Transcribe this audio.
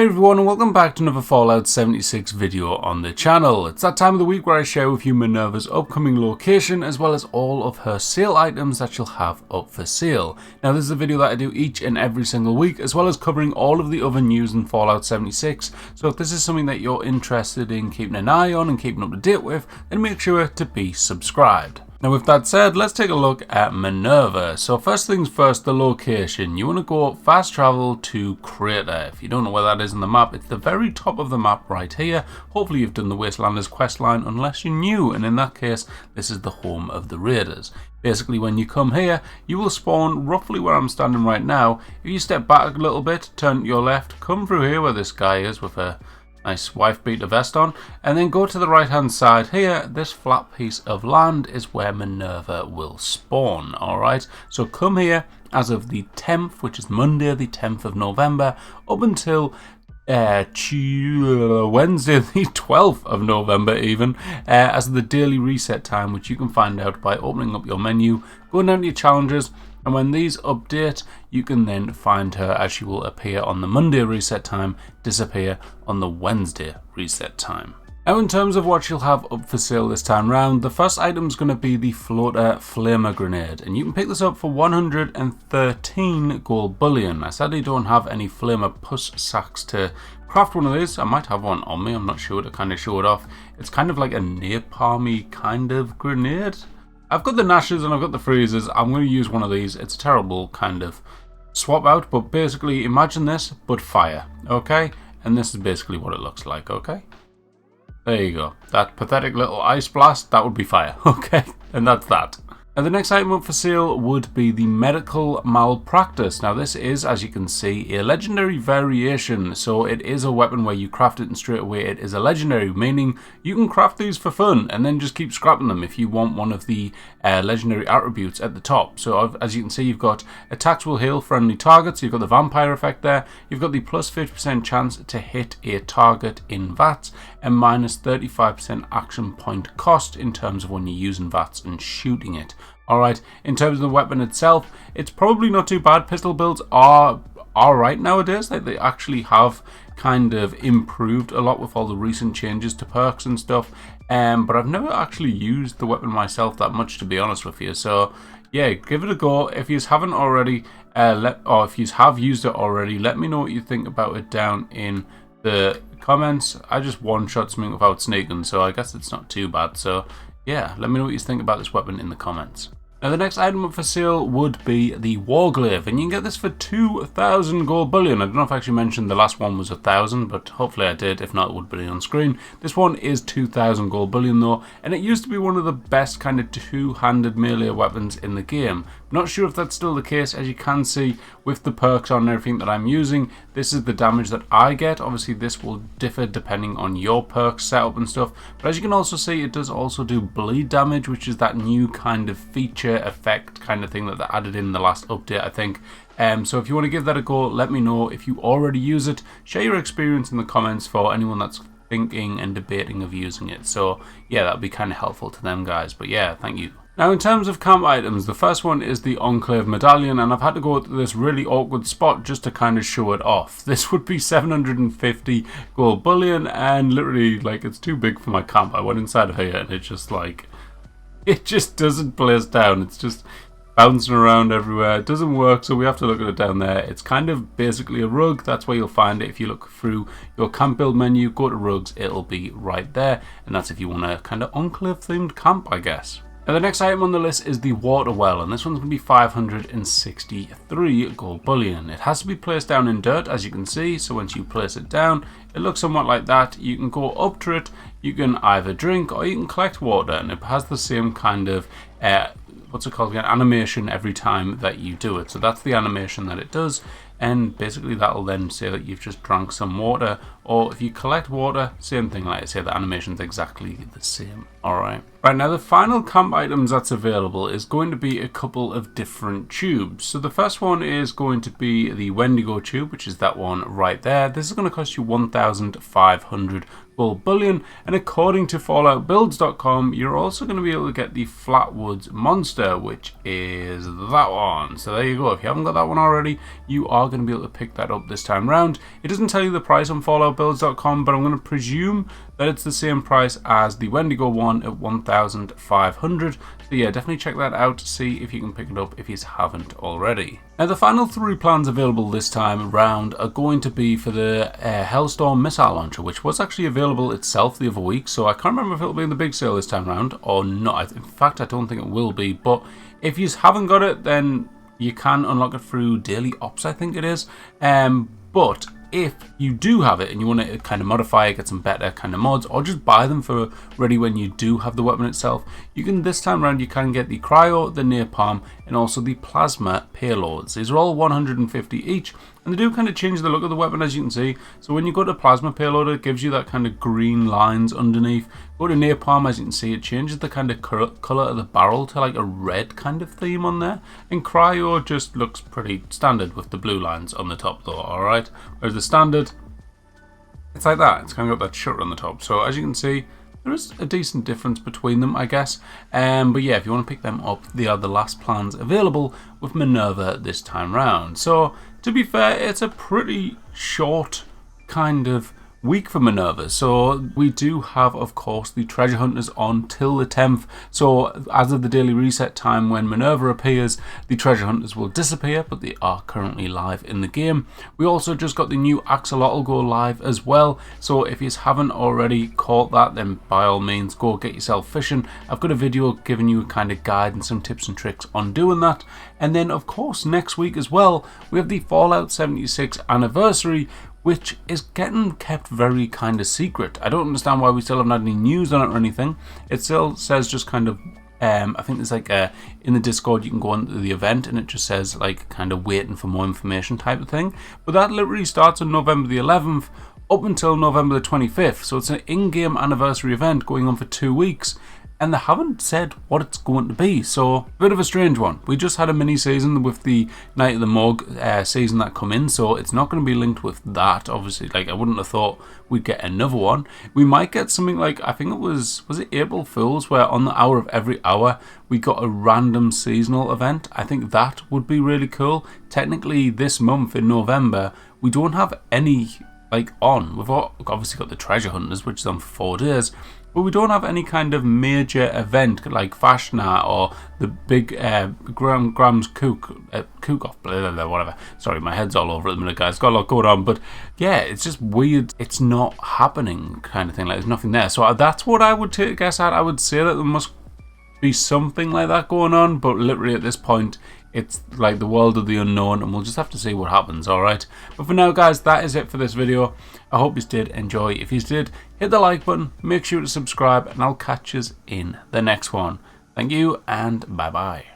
Hey everyone, and welcome back to another Fallout 76 video on the channel. It's that time of the week where I share with you Minerva's upcoming location as well as all of her sale items that she'll have up for sale. Now this is a video that I do each and every single week as well as covering all of the other news in Fallout 76, so if this is something that you're interested in keeping an eye on and keeping up to date with, then make sure to be subscribed. Now with that said, let's take a look at Minerva. So first things first, the location. You want to go fast travel to Crater. If you don't know where that is on the map, it's the very top of the map right here. Hopefully you've done the Wastelanders questline unless you're new, and in that case, this is the home of the Raiders. Basically when you come here, you will spawn roughly where I'm standing right now. If you step back a little bit, turn to your left, come through here where this guy is with a nice wife beater vest on, and then go to the right hand side here. This flat piece of land is where Minerva will spawn. Alright, so come here as of the 10th, which is Monday the 10th of November, up until Wednesday the 12th of November even, as the daily reset time, which you can find out by opening up your menu, going down to your challenges, and when these update, you can then find her as she will appear on the Monday reset time, disappear on the Wednesday reset time. Now in terms of what she'll have up for sale this time round, the first item is going to be the Floater Flamer Grenade, and you can pick this up for 113 gold bullion. I sadly don't have any Flamer Puss sacks to craft one of these. I might have one on me, I'm not sure, to kind of show it off. It's kind of like a napalmy kind of grenade. I've got the Nashes and I've got the Freezers. I'm going to use one of these. It's a terrible kind of swap out, but basically imagine this, but fire, okay? And this is basically what it looks like, okay? There you go. That pathetic little ice blast, that would be fire, okay? And that's that. Now the next item up for sale would be the Medical Malpractice. Now this is, as you can see, a legendary variation. So it is a weapon where you craft it and straight away it is a legendary, meaning you can craft these for fun and then just keep scrapping them if you want one of the legendary attributes at the top. So as you can see, you've got attacks will heal friendly targets, you've got the vampire effect there, you've got the plus 50% chance to hit a target in VATS, and minus 35% action point cost in terms of when you're using VATS and shooting it. Alright, in terms of the weapon itself, it's probably not too bad. Pistol builds are alright nowadays. Like, they actually have kind of improved a lot with all the recent changes to perks and stuff. But I've never actually used the weapon myself that much, to be honest with you. So yeah, give it a go. If you haven't already, or if you have used it already, let me know what you think about it down in the comments. I just one-shot something without sneaking, so I guess it's not too bad. So yeah, let me know what you think about this weapon in the comments. Now the next item up for sale would be the Warglaive, and you can get this for 2,000 gold bullion. I don't know if I actually mentioned the last one was 1,000, but hopefully I did. If not, it would be on screen. This one is 2,000 gold bullion though, and it used to be one of the best kind of two-handed melee weapons in the game. Not sure if that's still the case. As you can see with the perks on and everything that I'm using, this is the damage that I get. Obviously this will differ depending on your perks setup and stuff, but as you can also see, it does also do bleed damage, which is that new kind of feature effect kind of thing that they added in the last update, I think. So if you want to give that a go, let me know. If you already use it, share your experience in the comments for anyone that's thinking and debating of using it. So yeah, that'd be kind of helpful to them guys. But yeah, thank you. Now in terms of camp items, the first one is the Enclave Medallion, and I've had to go to this really awkward spot just to kind of show it off. This would be 750 gold bullion, and literally, like, it's too big for my camp. I went inside of here and it just, like, it just doesn't place down. It's just bouncing around everywhere. It doesn't work, so we have to look at it down there. It's kind of basically a rug. That's where you'll find it. If you look through your camp build menu, go to rugs, it'll be right there, and that's if you want a kind of Enclave themed camp, I guess. Now the next item on the list is the Water Well, and this one's going to be 563 gold bullion. It has to be placed down in dirt, as you can see, so once you place it down, it looks somewhat like that. You can go up to it, you can either drink or you can collect water, and it has the same kind of, what's it called again, animation every time that you do it. So that's the animation that it does, and basically that'll then say that you've just drank some water, or if you collect water, same thing, like I say, the animation's exactly the same, alright. Right, now the final camp items that's available is going to be a couple of different tubes. So the first one is going to be the Wendigo tube, which is that one right there. This is going to cost you 1,500 gold bullion, and according to falloutbuilds.com, you're also going to be able to get the Flatwoods monster, which is that one. So there you go. If you haven't got that one already, you are going to be able to pick that up this time round. It doesn't tell you the price on falloutbuilds.com, but I'm going to presume that it's the same price as the Wendigo one at 1,500. So yeah, definitely check that out to see if you can pick it up if you haven't already. Now the final 3 plans available this time round are going to be for the Hellstorm missile launcher, which was actually available itself the other week, so I can't remember if it'll be in the big sale this time round or not. In fact, I don't think it will be, but if you haven't got it, then you can unlock it through daily ops, I think it is. But if you do have it and you want to kind of modify it, get some better kind of mods, or just buy them for ready when you do have the weapon itself, you can this time around you can get the cryo, the napalm, and also the plasma payloads. These are all 150 each, and they do kind of change the look of the weapon, as you can see. So when you go to plasma payload, it gives you that kind of green lines underneath. Go to napalm, as you can see, it changes the kind of color of the barrel to like a red kind of theme on there. And cryo just looks pretty standard with the blue lines on the top though, alright? Whereas the standard, it's like that. It's kind of got that shutter on the top. So as you can see, there is a decent difference between them, I guess. But yeah, if you want to pick them up, they are the last plans available with Minerva this time round. So to be fair, it's a pretty short kind of week for Minerva. So we do have, of course, the treasure hunters on till the 10th. So as of the daily reset time when Minerva appears, the treasure hunters will disappear, but they are currently live in the game. We also just got the new axolotl go live as well. So if you haven't already caught that, then by all means go get yourself fishing. I've got a video giving you a kind of guide and some tips and tricks on doing that. And then of course next week as well, we have the Fallout 76 anniversary, which is getting kept very kind of secret. I don't understand why we still haven't had any news on it or anything. It still says just kind of, I think there's like in the Discord you can go into the event and it just says like kind of waiting for more information type of thing. But that literally starts on November the 11th up until November the 25th. So it's an in-game anniversary event going on for 2 weeks. And they haven't said what it's going to be, so a bit of a strange one. We just had a mini season with the Night of the Morgue season that come in, so it's not going to be linked with that, obviously. Like, I wouldn't have thought we'd get another one. We might get something like, I think it was it April Fools, where on the hour of every hour, we got a random seasonal event. I think that would be really cool. Technically, this month in November, we don't have any, like, on. We've obviously got the Treasure Hunters, which is on for 4 days, but we don't have any kind of major event like Fashna or the big Graham's Cook-Off, whatever. Sorry, my head's all over at the minute, guys. Got a lot going on, but yeah, it's just weird. It's not happening kind of thing. Like, there's nothing there. So that's what I would take a guess at. I would say that there must be something like that going on, but literally at this point, it's like the world of the unknown, and we'll just have to see what happens, alright? But for now, guys, that is it for this video. I hope you did enjoy. If you did, hit the like button, make sure to subscribe, and I'll catch you in the next one. Thank you, and bye-bye.